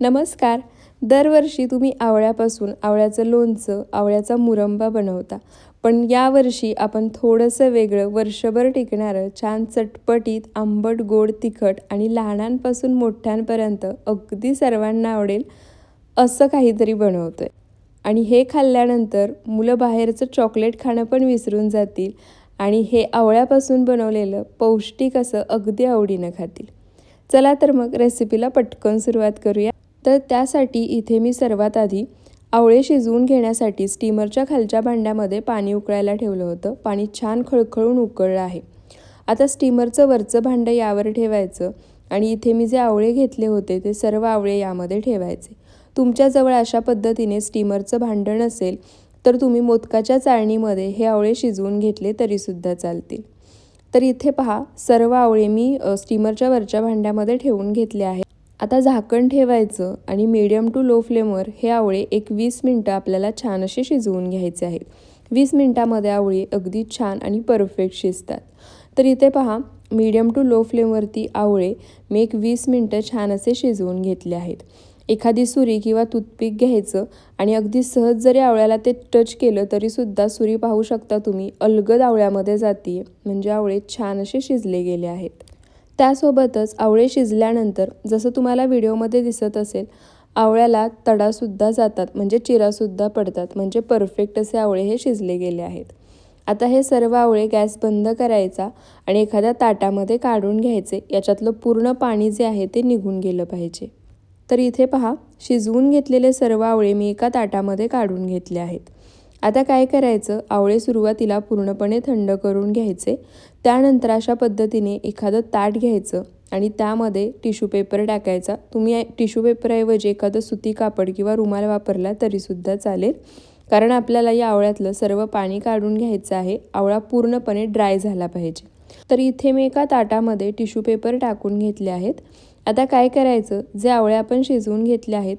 नमस्कार. दरवर्षी तुम्ही आवळ्यापासून आवळ्याचं लोणचं, आवळ्याचा मुरंबा बनवता. पण यावर्षी आपण थोडंसं वेगळं, वर्षभर टिकणारं, छान चटपटीत, आंबट, गोड, तिखट आणि लहानांपासून मोठ्यांपर्यंत अगदी सर्वांना आवडेल असं काहीतरी बनवतोय. आणि हे खाल्ल्यानंतर मुलं बाहेरचं चॉकलेट खाणं पण विसरून जातील आणि हे आवळ्यापासून बनवलेलं पौष्टिक असं अगदी आवडीनं खातील. चला तर मग रेसिपीला पटकन सुरुवात करूया. तर त्यासाठी इथे मी सर्वात आधी आवळे शिजवून घेण्यासाठी स्टीमरच्या खालच्या भांड्यामध्ये पाणी उकळायला ठेवलं होतं. पाणी छान खळखळून उकळलं आहे. आता स्टीमरचं वरचं भांडं यावर ठेवायचं आणि इथे मी जे आवळे घेतले होते ते सर्व आवळे यामध्ये ठेवायचे. तुमच्याजवळ अशा पद्धतीने स्टीमरचं भांडं नसेल तर तुम्ही मोदकाच्या चाळणीमध्ये हे आवळे शिजवून घेतले तरीसुद्धा चालतील. तर इथे पहा, सर्व आवळे मी स्टीमरच्या वरच्या भांड्यामध्ये ठेवून घेतले आहे. आता झाकण ठेवायचं आणि मीडियम टू लो फ्लेमवर हे आवळे एक 20 मिनटं आपल्याला छान असे शिजवून घ्यायचे आहेत. 20 मिनटामध्ये आवळे अगदी छान आणि परफेक्ट शिजतात. तर इथे पहा, मीडियम टू लो फ्लेमवरती आवळे मी एक 20 मिनटं छान असे शिजवून घेतले आहेत. एखादी सुरी किंवा टूथपिक घ्यायचं आणि अगदी सहज जरी आवळ्याला ते टच केलं तरीसुद्धा सुरी पाहू शकता तुम्ही अलगद आवळ्यामध्ये जाते, म्हणजे आवळे छान असे शिजले गेले आहेत. त्यासोबतच आवळे शिजल्यानंतर जसं तुम्हाला व्हिडिओमध्ये दिसत असेल, आवळ्याला तडासुद्धा जातात, म्हणजे चिरासुद्धा पडतात, म्हणजे परफेक्ट असे आवळे हे शिजले गेले आहेत. आता हे सर्व आवळे गॅस बंद करायचा आणि एखाद्या ताटामध्ये काढून घ्यायचे. याच्यातलं पूर्ण पाणी जे आहे ते निघून गेलं पाहिजे. तर इथे पहा, शिजवून घेतलेले सर्व आवळे मी एका ताटामध्ये काढून घेतले आहेत. आता काय करायचं, आवळे सुरुवातीला पूर्णपणे थंड करून घ्यायचे. त्यानंतर अशा पद्धतीने एखादं ताट घ्यायचं आणि त्यामध्ये टिश्यू पेपर टाकायचा. तुम्ही टिश्यू पेपरऐवजी एखादं सुती कापड किंवा रुमाल वापरला तरीसुद्धा चालेल, कारण आपल्याला या आवळ्यातलं सर्व पाणी काढून घ्यायचं आहे. आवळा पूर्णपणे ड्राय झाला पाहिजे. तर इथे मी एका ताटामध्ये टिश्यू पेपर टाकून घेतले आहेत. आता काय करायचं, जे आवळे आपण शिजवून घेतले आहेत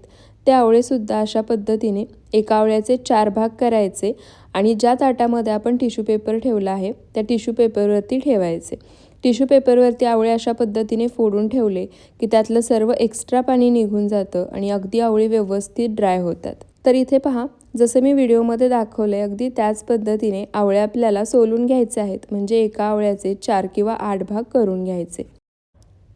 ते आवळेसुद्धा अशा पद्धतीने एका आवळ्याचे 4 भाग करायचे आणि ज्या ताटामध्ये आपण टिश्यू पेपर ठेवला आहे त्या टिश्यू पेपरवरती ठेवायचे. टिश्यू पेपरवरती आवळे अशा पद्धतीने फोडून ठेवले की त्यातलं सर्व एक्स्ट्रा पाणी निघून जातं आणि अगदी आवळे व्यवस्थित ड्राय होतात. तर इथे पहा, जसं मी व्हिडिओमध्ये दाखवलं आहे अगदी त्याच पद्धतीने आवळे आपल्याला सोलून घ्यायचे आहेत, म्हणजे एका आवळ्याचे 4 किंवा 8 भाग करून घ्यायचे.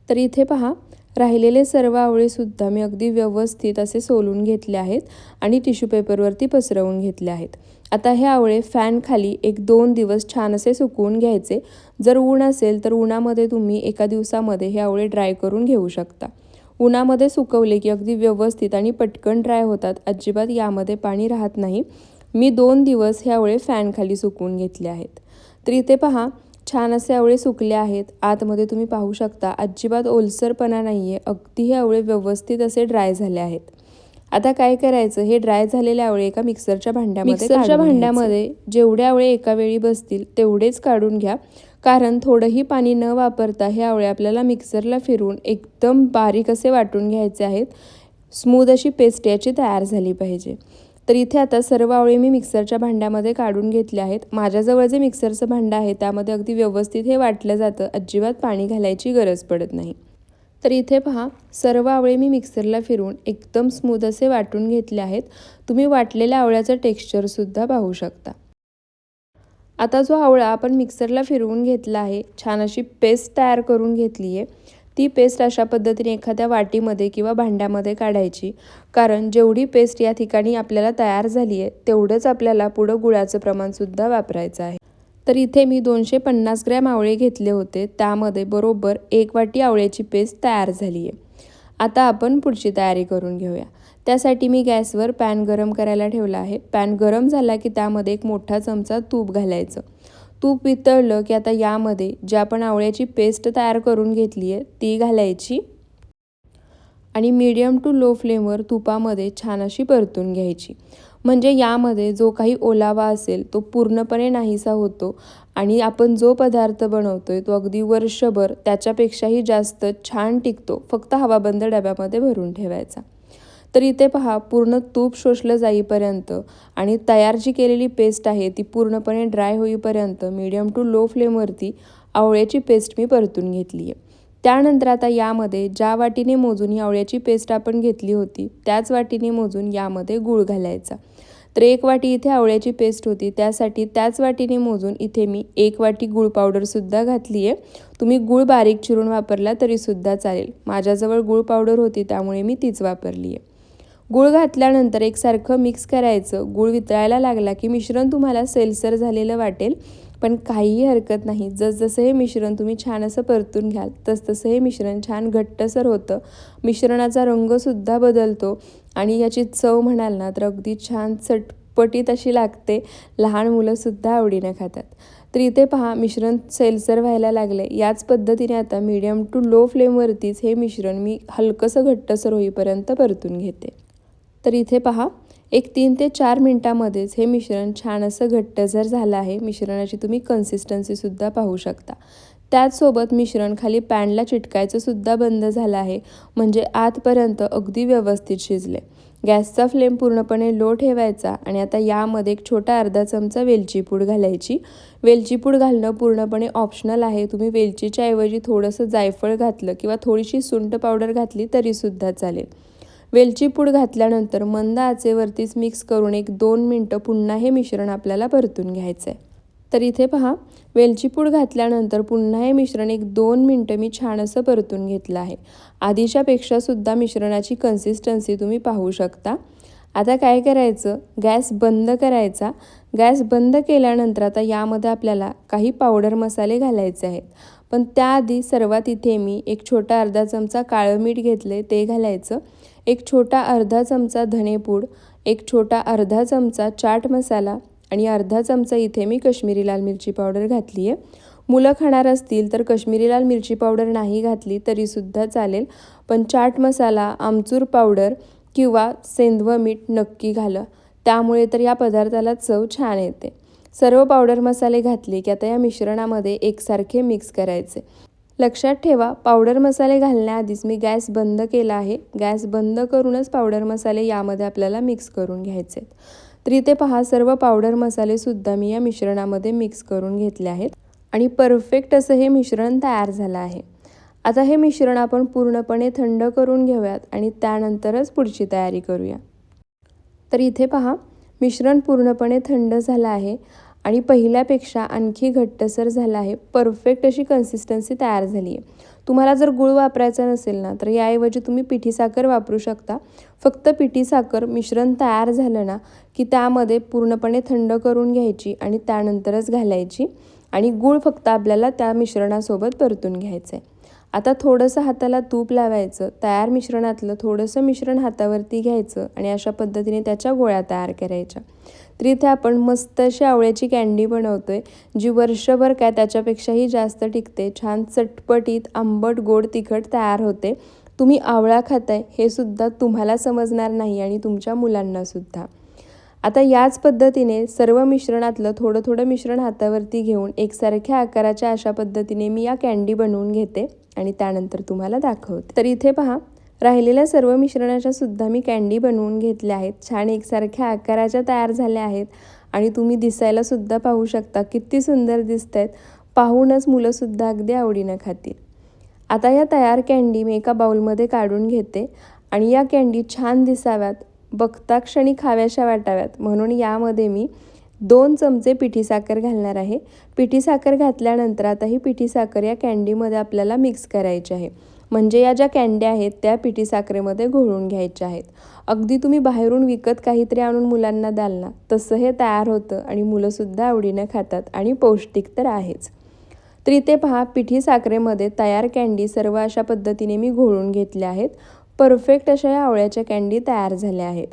तर इथे पहा, राहिलेले सर्व आवळेसुद्धा मी अगदी व्यवस्थित असे सोलून घेतले आहेत आणि टिश्यू पेपरवरती पसरवून घेतले आहेत. आता हे आवळे फॅनखाली 1-2 दिवस छान असे सुकवून घ्यायचे. जर ऊन असेल तर उन्हामध्ये तुम्ही एका दिवसामध्ये हे आवळे ड्राय करून घेऊ शकता. उन्हामध्ये सुकवले की अगदी व्यवस्थित आणि पटकन ड्राय होतात, अजिबात यामध्ये पाणी राहत नाही. मी 2 दिवस हे आवळे फॅनखाली सुकवून घेतले आहेत. तर इथे पहा, छान असे आवळे सुकले आहेत. आतमध्ये तुम्ही पाहू शकता अजिबात ओलसरपणा नाही आहे, अगदी हे आवळे व्यवस्थित असे ड्राय झाले आहेत. आता काय करायचं, हे ड्राय झालेले आवळे एका मिक्सरच्या भांड्यामध्ये जेवढे आवळे एका वेळी बसतील तेवढेच काढून घ्या, कारण थोडंही पाणी न वापरता हे आवळे आपल्याला मिक्सरला फिरवून एकदम बारीक असे वाटून घ्यायचे आहेत. स्मूथ अशी पेस्ट याची तयार झाली पाहिजे. तर इथे आता सर्व आवळे मी मिक्सरच्या भांड्यामध्ये काढून घेतले आहेत. माझ्याजवळ जे मिक्सरचं भांडं आहे त्यामध्ये अगदी व्यवस्थित हे वाटलं जातं, अजिबात पाणी घालायची गरज पडत नाही. तर इथे पहा, सर्व आवळे मी मिक्सरला फिरवून एकदम स्मूथ असे वाटून घेतले आहेत. तुम्ही वाटलेल्या आवळ्याचं टेक्स्चरसुद्धा पाहू शकता. आता जो आवळा आपण मिक्सरला फिरवून घेतला आहे, छान अशी पेस्ट तयार करून घेतली आहे. ती पेस्ट अशा पद्धतीने एखाद्या वाटीमध्ये किंवा भांड्यामध्ये काढायची, कारण जेवढी पेस्ट या ठिकाणी आपल्याला तयार झाली आहे तेवढंच आपल्याला पुढं गुळाचं प्रमाणसुद्धा वापरायचं आहे. तर इथे मी 250 ग्रॅम आवळे घेतले होते, त्यामध्ये बरोबर 1 वाटी आवळ्याची पेस्ट तयार झाली आहे. आता आपण पुढची तयारी करून घेऊया. त्यासाठी मी गॅसवर पॅन गरम करायला ठेवला आहे. पॅन गरम झाला की त्यामध्ये 1 मोठा चमचा तूप घालायचं. तूप वितळलं की आता यामध्ये जी आपण आवळ्याची पेस्ट तयार करून घेतली आहे ती घालायची आणि मीडियम टू लो फ्लेमवर तुपामध्ये छान अशी परतून घ्यायची, म्हणजे यामध्ये जो काही ओलावा असेल तो पूर्णपणे नाहीसा होतो आणि आपण जो पदार्थ बनवतोय तो अगदी वर्षभर त्याच्यापेक्षाही जास्त छान टिकतो. फक्त हवाबंद डब्यामध्ये भरून ठेवायचा. तर इथे पहा, पूर्ण तूप शोषलं जाईपर्यंत आणि तयार जी केलेली पेस्ट आहे ती पूर्णपणे ड्राय होईपर्यंत मीडियम टू लो फ्लेमवरती आवळ्याची पेस्ट मी परतून घेतली आहे. त्यानंतर आता यामध्ये ज्या वाटीने मोजून ही आवळ्याची पेस्ट आपण घेतली होती त्याच वाटीने मोजून यामध्ये गूळ घालायचा. तर 1 वाटी इथे आवळ्याची पेस्ट होती, त्यासाठी त्याच वाटीने मोजून इथे मी 1 वाटी गूळ पावडरसुद्धा घातली आहे. तुम्ही गूळ बारीक चिरून वापरला तरीसुद्धा चालेल. माझ्याजवळ गूळ पावडर होती त्यामुळे मी तीच वापरली आहे. गूळ घातल्यानंतर एकसारखं मिक्स करायचं. गूळ वितळायला लागला की मिश्रण तुम्हाला सेलसर झालेलं वाटेल, पण काहीही हरकत नाही. जसजसं हे मिश्रण तुम्ही छान असं परतून घ्याल तसतसं हे मिश्रण छान घट्टसर होतं. मिश्रणाचा रंगसुद्धा बदलतो आणि याची चव म्हणाल ना तर अगदी छान चटपटीत अशी लागते. लहान मुलंसुद्धा आवडीनं खातात. तर इथे पहा मिश्रण सेलसर व्हायला लागले. याच पद्धतीने आता मीडियम टू लो फ्लेमवरतीच हे मिश्रण मी हलकंसं घट्टसर होईपर्यंत परतून घेते. तर इथे पहा एक 3 ते 4 मिनटामध्येच हे मिश्रण छान असं घट्टसर झालं आहे. मिश्रणाची तुम्ही कन्सिस्टन्सीसुद्धा पाहू शकता. त्याचसोबत मिश्रण खाली पॅनला चिटकायचं सुद्धा बंद झालं आहे, म्हणजे आतपर्यंत अगदी व्यवस्थित शिजले. गॅसचा फ्लेम पूर्णपणे लो ठेवायचा आणि आता यामध्ये एक छोटा अर्धा चमचा वेलची पूड घालायची. वेलची पूड घालणं पूर्णपणे ऑप्शनल आहे. तुम्ही वेलचीच्या ऐवजी थोडंसं जायफळ घातलं किंवा थोडीशी सुंठ पावडर घातली तरीसुद्धा चालेल. वेलची पूड घातल्यानंतर मंद आचेवरतीच मिक्स करून एक 2 मिनटं पुन्हा हे मिश्रण आपल्याला परतून घ्यायचं आहे. तर इथे पहा वेलची पूड घातल्यानंतर पुन्हा हे मिश्रण एक 2 मिनटं मी छान असं परतून घेतलं आहे. आधीच्यापेक्षासुद्धा मिश्रणाची कन्सिस्टन्सी तुम्ही पाहू शकता. आता काय करायचं, गॅस बंद करायचा. गॅस बंद केल्यानंतर आता यामध्ये आपल्याला काही पावडर मसाले घालायचे आहेत, पण त्याआधी सर्वात इथे मी एक छोटा अर्धा चमचा काळं मीठ घेतले ते घालायचं. एक छोटा अर्धा चमचा धनेपूड, एक छोटा अर्धा चमचा चाट मसाला आणि अर्धा चमचा इथे मी कश्मीरी लाल मिरची पावडर घातली आहे. मुलं खाणार असतील तर कश्मीरी लाल मिरची पावडर नाही घातली तरीसुद्धा चालेल, पण चाट मसाला, आमचूर पावडर किंवा सेंधव मीठ नक्की घाला. त्यामुळे तर या पदार्थाला चव छान येते. सर्व पावडर मसाले घातले की आता या मिश्रणामध्ये एकसारखे मिक्स करायचे. लक्षात ठेवा पावडर मसाले घालण्याआधीच मी गॅस बंद केला आहे. गॅस बंद करूनच पावडर मसाले यामध्ये आपल्याला मिक्स करून घ्यायचे. तर इथे पहा सर्व पावडर मसालेसुद्धा मी या मिश्रणामध्ये मिक्स करून घेतले आहेत आणि परफेक्ट असं हे मिश्रण तयार झालं आहे. आता हे मिश्रण आपण पूर्णपणे थंड करून घेऊयात आणि त्यानंतरच पुढची तयारी करूया. तर इथे पहा मिश्रण पूर्णपणे थंड झालं आहे आणि पहिल्यापेक्षा आणखी घट्टसर झालं आहे. परफेक्ट अशी कन्सिस्टन्सी तयार झाली आहे. तुम्हाला जर गूळ वापरायचा नसेल ना तर याऐवजी तुम्ही पिठी साखर वापरू शकता. फक्त पिठी साखर मिश्रण तयार झालं ना की त्यामध्ये पूर्णपणे थंड करून घ्यायची आणि त्यानंतरच घालायची आणि गूळ फक्त आपल्याला त्या मिश्रणासोबत परतून घ्यायचं आहे. आता थोडंसं हाताला तूप लावायचं. तयार मिश्रणातलं थोडंसं मिश्रण हातावरती घ्यायचं आणि अशा पद्धतीने त्याच्या गोळ्या तयार करायच्या. तर इथे आपण मस्त अशी आवळ्याची कँडी बनवतोय, जी वर्षभर काय त्याच्यापेक्षाही जास्त टिकते. छान चटपटीत आंबट गोड तिखट तयार होते. तुम्ही आवळा खाताय हे सुद्धा तुम्हाला समजणार नाही आणि तुमच्या मुलांनासुद्धा. आता याच पद्धतीने सर्व मिश्रणातलं थोडं थोडं मिश्रण हातावरती घेऊन एकसारख्या आकाराच्या अशा पद्धतीने मी या कँडी बनवून घेते आणि त्यानंतर तुम्हाला दाखवते. तर इथे पहा राहिलेल्या सर्व मिश्रणाच्या सुद्धा मी कँडी बनवून घेतल्या आहेत. छान एकसारख्या आकाराच्या तयार झाल्या आहेत आणि तुम्ही दिसायला सुद्धा पाहू शकता किती सुंदर दिसत आहेत. पाहूनच मुलंसुद्धा अगदी आवडीनं खातील. आता या तयार कँडी मी एका बाउलमध्ये काढून घेते आणि या कँडी छान दिसाव्यात, बघता क्षणी खाव्याशा वाटाव्यात म्हणून यामध्ये मी 2 चमचे पिठी साखर घालणार आहे. पिठी साखर घातल्यानंतर आता ही पिठी साखर या कँडीमध्ये आपल्याला मिक्स करायची आहे. म्हणजे या ज्या कँड्या आहेत त्या पिठी साखरेमध्ये घोळून घ्यायच्या आहेत. अगदी तुम्ही बाहेरून विकत काहीतरी आणून मुलांना द्याल ना तसं हे तयार होतं आणि मुलंसुद्धा आवडीनं खातात आणि पौष्टिक तर आहेच. तर इथे पहा पिठी साखरेमध्ये तयार कँडी सर्व अशा पद्धतीने मी घोळून घेतल्या आहेत. परफेक्ट अशा या आवळ्याच्या कँडी तयार झाल्या आहेत.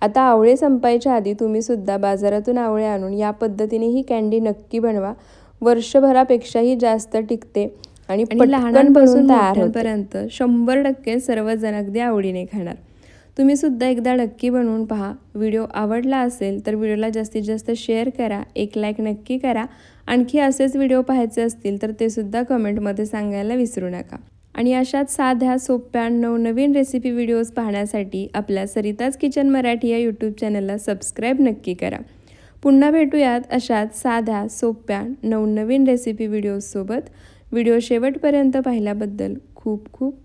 आता आवळे संपायच्या आधी तुम्हीसुद्धा बाजारातून आवळे आणून या पद्धतीने ही कँडी नक्की बनवा. वर्षभरापेक्षाही जास्त टिकते आणि लहानांपासून मोठ्यांपर्यंत 100% सर्वजण अगदी आवडीने खाणार. तुम्हीसुद्धा एकदा नक्की बनवून पहा. व्हिडिओ आवडला असेल तर व्हिडिओला जास्तीत जास्त शेअर करा, एक लाईक नक्की करा. आणखी असेच व्हिडिओ पाहायचे असतील तर ते सुद्धा कमेंटमध्ये सांगायला विसरू नका. आणि अशाच साध्या सोप्या नवनवीन रेसिपी व्हिडिओज पाहण्यासाठी आपल्या सरिताज किचन मराठी या यूट्यूब चॅनलला सबस्क्राईब नक्की करा. पुन्हा भेटूयात अशाच साध्या सोप्या नवनवीन रेसिपी व्हिडिओजसोबत. व्हिडिओ शेवटपर्यंत पाहिल्याबद्दल खूप खूप